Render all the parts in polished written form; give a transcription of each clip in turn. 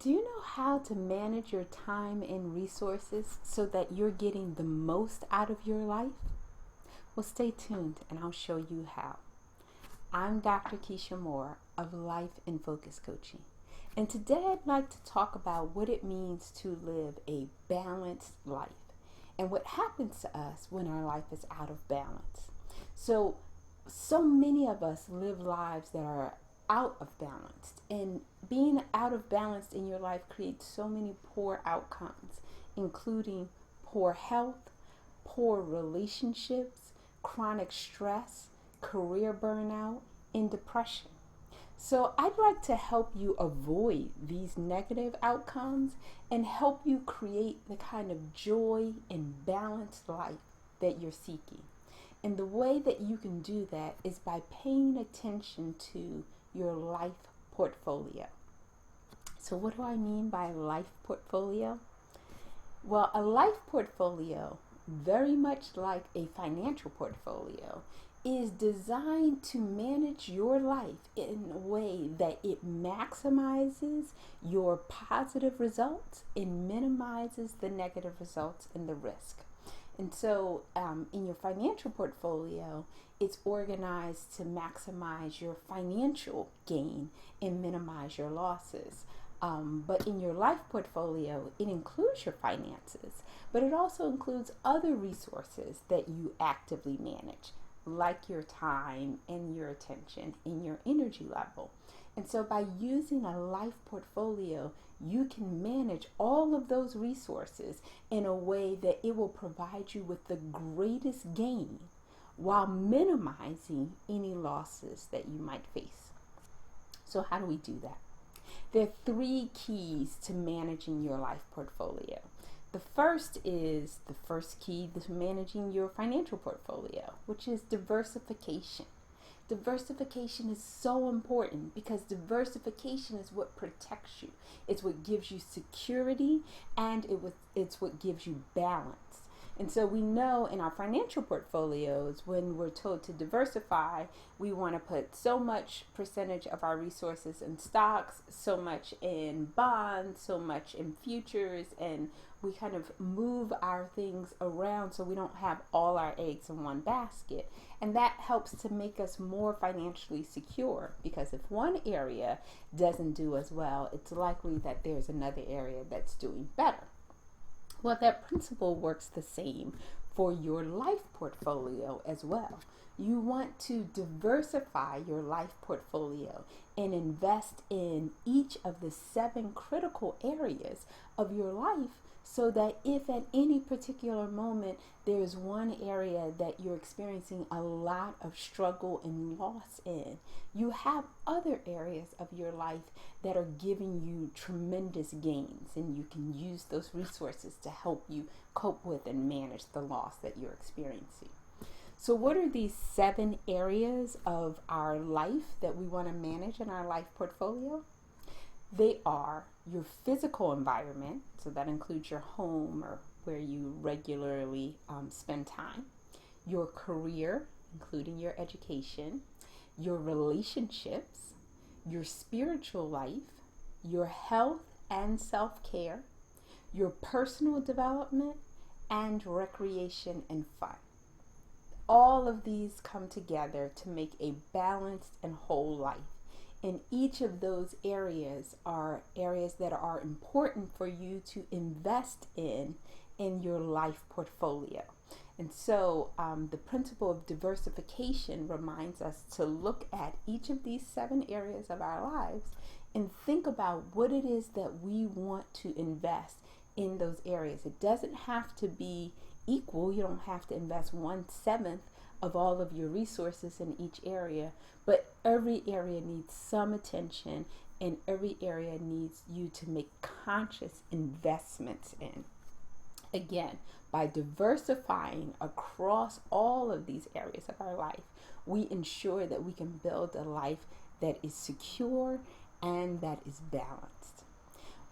Do you know how to manage your time and resources so that you're getting the most out of your life? Well, stay tuned and I'll show you how. I'm Dr. Keisha Moore of Life in Focus Coaching. And today I'd like to talk about what it means to live a balanced life and what happens to us when our life is out of balance. So many of us live lives that are out of balance, and being out of balance in your life creates so many poor outcomes, including poor health, poor relationships, chronic stress, career burnout, and depression. So I'd like to help you avoid these negative outcomes and help you create the kind of joy and balanced life that you're seeking. And the way that you can do that is by paying attention to your life portfolio. So what do I mean by life portfolio? Well, a life portfolio, very much like a financial portfolio, is designed to manage your life in a way that it maximizes your positive results and minimizes the negative results and the risk. And so in your financial portfolio, it's organized to maximize your financial gain and minimize your losses. But in your life portfolio, it includes your finances, but it also includes other resources that you actively manage, like your time and your attention and your energy level. And so by using a life portfolio, you can manage all of those resources in a way that it will provide you with the greatest gain while minimizing any losses that you might face. So how do we do that? There are 3 keys to managing your life portfolio. The first key to managing your financial portfolio, which is diversification. Diversification is so important because diversification is what protects you. It's what gives you security, and it's what gives you balance. And so we know in our financial portfolios, when we're told to diversify, we want to put so much percentage of our resources in stocks, so much in bonds, so much in futures, and we kind of move our things around so we don't have all our eggs in one basket. And that helps to make us more financially secure, because if one area doesn't do as well, it's likely that there's another area that's doing better. Well, that principle works the same for your life portfolio as well. You want to diversify your life portfolio and invest in each of the 7 critical areas of your life, so that if at any particular moment there's one area that you're experiencing a lot of struggle and loss in, you have other areas of your life that are giving you tremendous gains, and you can use those resources to help you cope with and manage the loss that you're experiencing. So what are these 7 areas of our life that we want to manage in our life portfolio? They are your physical environment, so that includes your home or where you regularly spend time, your career, including your education, your relationships, your spiritual life, your health and self-care, your personal development, and recreation and fun. All of these come together to make a balanced and whole life. And each of those areas are areas that are important for you to invest in your life portfolio. And so the principle of diversification reminds us to look at each of these 7 areas of our lives and think about what it is that we want to invest in those areas. It doesn't have to be equal. You don't have to invest 1/7 of all of your resources in each area, but every area needs some attention, and every area needs you to make conscious investments in. Again, by diversifying across all of these areas of our life, we ensure that we can build a life that is secure and that is balanced.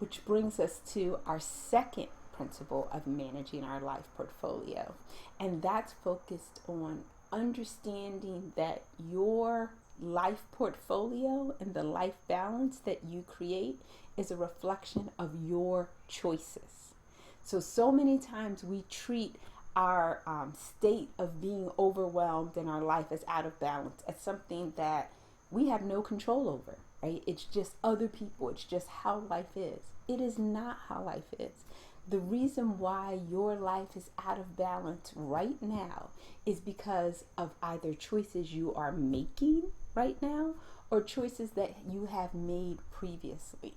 Which brings us to our second principle of managing our life portfolio, and that's focused on understanding that your life portfolio and the life balance that you create is a reflection of your choices. So many times we treat our state of being overwhelmed in our life as out of balance, as something that we have no control over, right? It's just other people. It's just how life is. It is not how life is. The reason why your life is out of balance right now is because of either choices you are making right now or choices that you have made previously.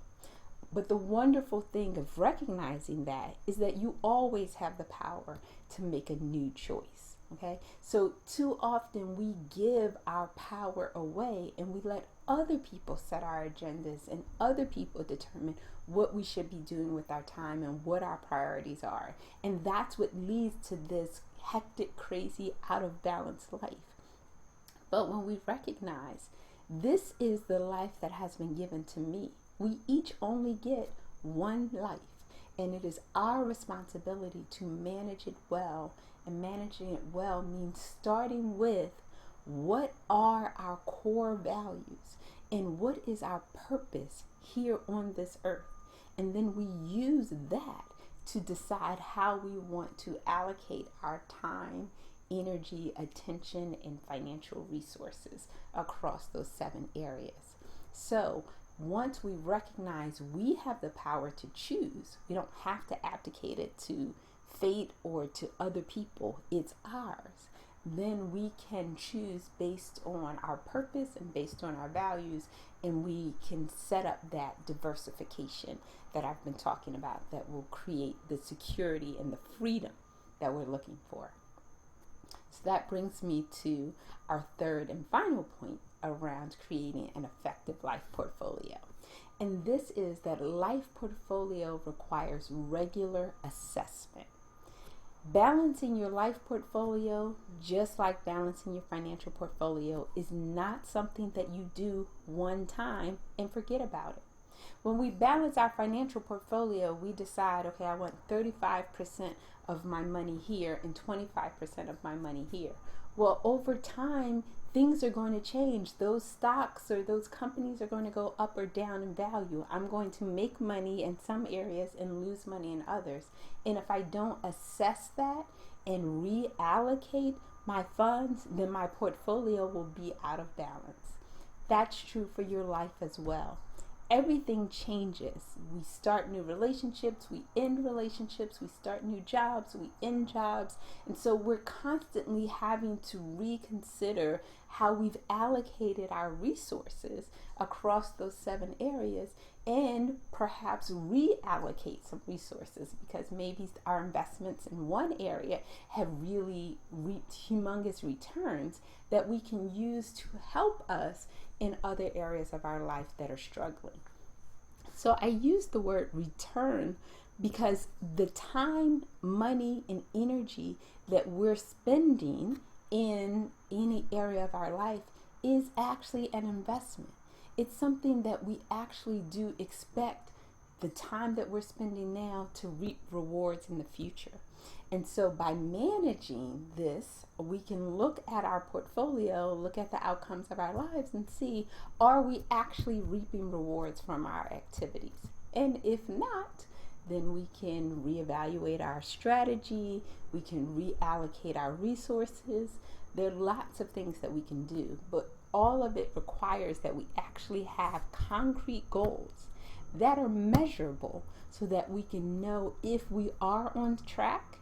But the wonderful thing of recognizing that is that you always have the power to make a new choice. Okay, so too often we give our power away and we let other people set our agendas and other people determine what we should be doing with our time and what our priorities are. And that's what leads to this hectic, crazy, out of balance life. But when we recognize this is the life that has been given to me, we each only get one life, and it is our responsibility to manage it well. And managing it well means starting with what are our core values and what is our purpose here on this earth. And then we use that to decide how we want to allocate our time, energy, attention, and financial resources across those 7 areas. So once we recognize we have the power to choose, we don't have to abdicate it to fate or to other people, it's ours, then we can choose based on our purpose and based on our values, and we can set up that diversification that I've been talking about that will create the security and the freedom that we're looking for. So that brings me to our third and final point around creating an effective life portfolio. And this is that life portfolio requires regular assessment. Balancing your life portfolio, just like balancing your financial portfolio, is not something that you do one time and forget about it. When we balance our financial portfolio, we decide, okay, I want 35% of my money here and 25% of my money here. Well, over time, things are going to change. Those stocks or those companies are going to go up or down in value. I'm going to make money in some areas and lose money in others. And if I don't assess that and reallocate my funds, then my portfolio will be out of balance. That's true for your life as well. Everything changes. We start new relationships, we end relationships, we start new jobs, we end jobs. And so we're constantly having to reconsider how we've allocated our resources across those 7 areas and perhaps reallocate some resources because maybe our investments in one area have really reaped humongous returns that we can use to help us in other areas of our life that are struggling. So I use the word return because the time, money, and energy that we're spending in any area of our life is actually an investment. It's something that we actually do expect the time that we're spending now to reap rewards in the future. And so by managing this, we can look at our portfolio, look at the outcomes of our lives and see, are we actually reaping rewards from our activities? And if not, then we can reevaluate our strategy, we can reallocate our resources. There are lots of things that we can do, but all of it requires that we actually have concrete goals that are measurable so that we can know if we are on track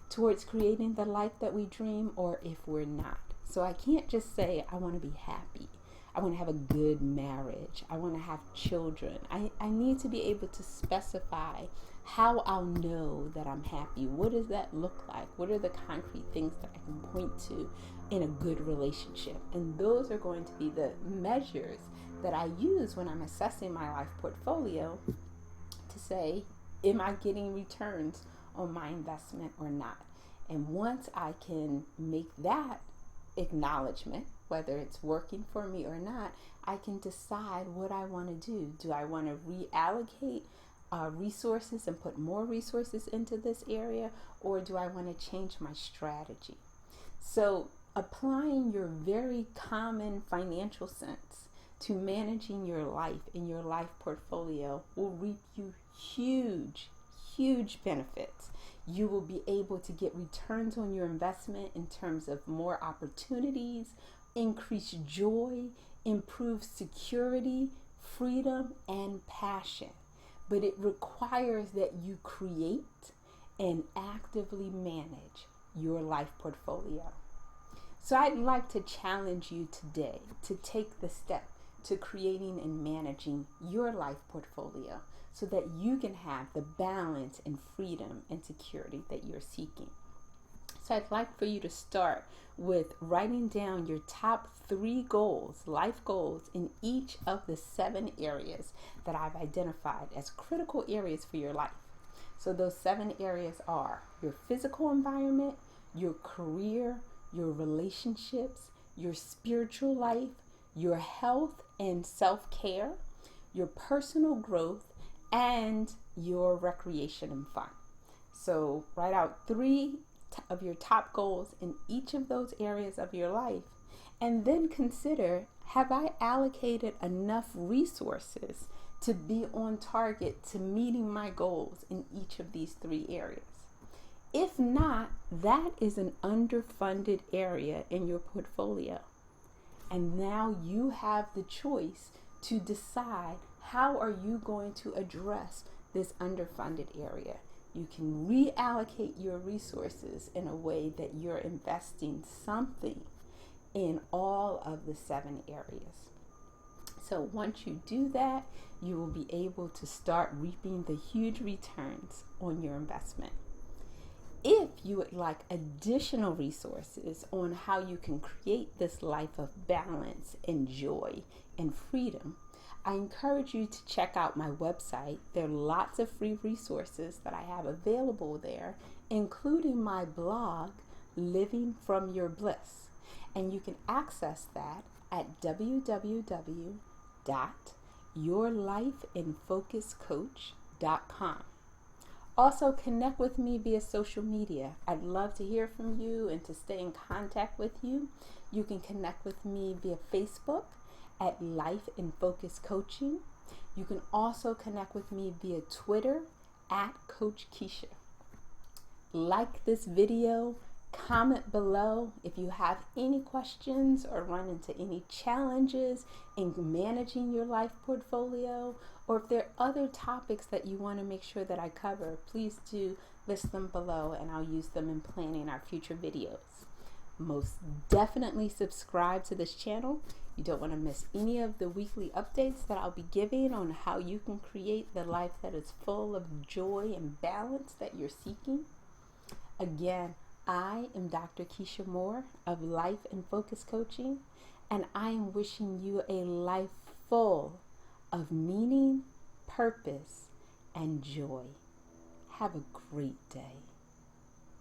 towards creating the life that we dream or if we're not. So I can't just say, I want to be happy. I want to have a good marriage. I want to have children. I need to be able to specify how I'll know that I'm happy. What does that look like? What are the concrete things that I can point to in a good relationship? And those are going to be the measures that I use when I'm assessing my life portfolio to say, am I getting returns on my investment or not? And once I can make that acknowledgement, whether it's working for me or not, I can decide what I want to do. Do I want to reallocate resources and put more resources into this area, or do I want to change my strategy? So Applying your very common financial sense to managing your life and your life portfolio will reap you huge benefits. You will be able to get returns on your investment in terms of more opportunities, increased joy, improved security, freedom, and passion. But it requires that you create and actively manage your life portfolio. So I'd like to challenge you today to take the step to creating and managing your life portfolio so that you can have the balance and freedom and security that you're seeking. So I'd like for you to start with writing down your top 3 goals, life goals, in each of the 7 areas that I've identified as critical areas for your life. So those 7 areas are your physical environment, your career, your relationships, your spiritual life, your health and self-care, your personal growth, and your recreation and fun. So write out 3 of your top goals in each of those areas of your life, and then consider, have I allocated enough resources to be on target to meeting my goals in each of these 3 areas? If not, that is an underfunded area in your portfolio. And now you have the choice to decide, how are you going to address this underfunded area? You can reallocate your resources in a way that you're investing something in all of the 7 areas. So once you do that, you will be able to start reaping the huge returns on your investment. If you would like additional resources on how you can create this life of balance and joy and freedom, I encourage you to check out my website. There are lots of free resources that I have available there, including my blog, Living From Your Bliss. And you can access that at www.yourlifeinfocuscoach.com. Also, connect with me via social media. I'd love to hear from you and to stay in contact with you. You can connect with me via Facebook at Life in Focus Coaching. You can also connect with me via Twitter at Coach Keisha. Like this video, comment below if you have any questions or run into any challenges in managing your life portfolio, or if there are other topics that you want to make sure that I cover. Please do list them below and I'll use them in planning our future videos. Most definitely subscribe to this channel. You don't want to miss any of the weekly updates that I'll be giving on how you can create the life that is full of joy and balance that you're seeking. Again, I am Dr. Keisha Moore of Life in Focus Coaching, and I am wishing you a life full of meaning, purpose, and joy. Have a great day.